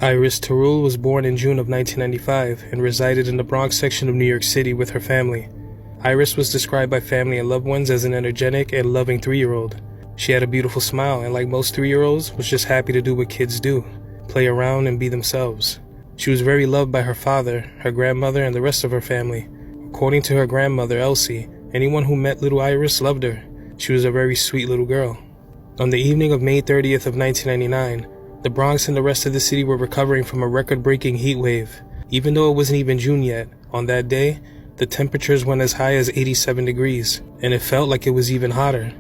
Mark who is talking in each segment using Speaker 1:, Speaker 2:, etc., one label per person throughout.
Speaker 1: Iris Turull was born in June of 1995 and resided in the Bronx section of New York City with her family. Iris was described by family and loved ones as an energetic and loving 3-year-old. She had a beautiful smile and, like most 3-year-olds, was just happy to do what kids do, play around and be themselves. She was very loved by her father, her grandmother, and the rest of her family. According to her grandmother, Elsie, anyone who met little Iris loved her. She was a very sweet little girl. On the evening of May 30th of 1999, the Bronx and the rest of the city were recovering from a record-breaking heat wave. Even though it wasn't even June yet, on that day, the temperatures went as high as 87 degrees, and it felt like it was even hotter.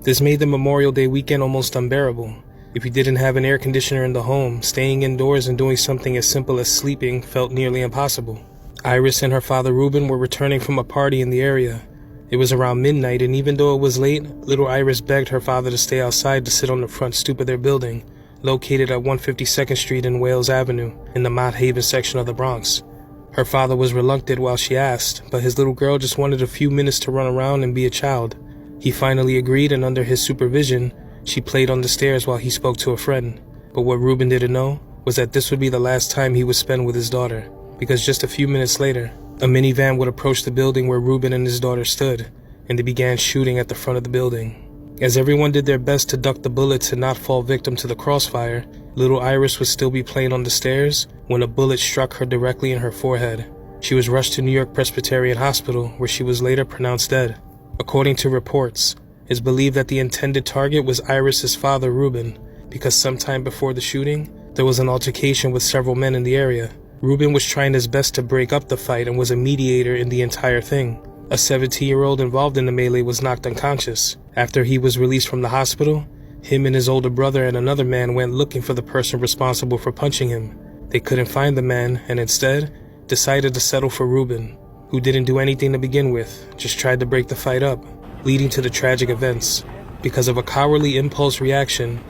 Speaker 1: This made the Memorial Day weekend almost unbearable. If you didn't have an air conditioner in the home, staying indoors and doing something as simple as sleeping felt nearly impossible. Iris and her father Ruben were returning from a party in the area. It was around midnight, and even though it was late, little Iris begged her father to stay outside to sit on the front stoop of their building, located at 152nd Street and Wales Avenue, in the Mott Haven section of the Bronx. Her father was reluctant while she asked, but his little girl just wanted a few minutes to run around and be a child. He finally agreed, and under his supervision, she played on the stairs while he spoke to a friend. But what Ruben didn't know was that this would be the last time he would spend with his daughter, because just a few minutes later, a minivan would approach the building where Ruben and his daughter stood, and they began shooting at the front of the building. As everyone did their best to duck the bullets and not fall victim to the crossfire, little Iris would still be playing on the stairs when a bullet struck her directly in her forehead. She was rushed to New York Presbyterian Hospital, where she was later pronounced dead. According to reports, it's believed that the intended target was Iris's father, Ruben, because sometime before the shooting, there was an altercation with several men in the area. Ruben was trying his best to break up the fight and was a mediator in the entire thing. A 17-year-old involved in the melee was knocked unconscious. After he was released from the hospital, him and his older brother and another man went looking for the person responsible for punching him. They couldn't find the man and instead decided to settle for Ruben, who didn't do anything to begin with, just tried to break the fight up, leading to the tragic events. Because of a cowardly impulse reaction,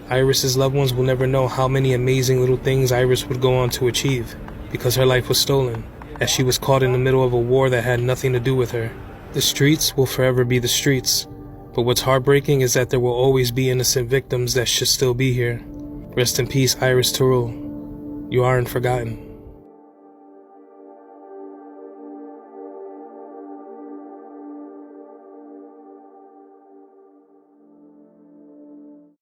Speaker 1: Iris's loved ones will never know how many amazing little things Iris would go on to achieve, because her life was stolen, as she was caught in the middle of a war that had nothing to do with her. The streets will forever be the streets, but what's heartbreaking is that there will always be innocent victims that should still be here. Rest in peace, Iris Turull. You aren't forgotten.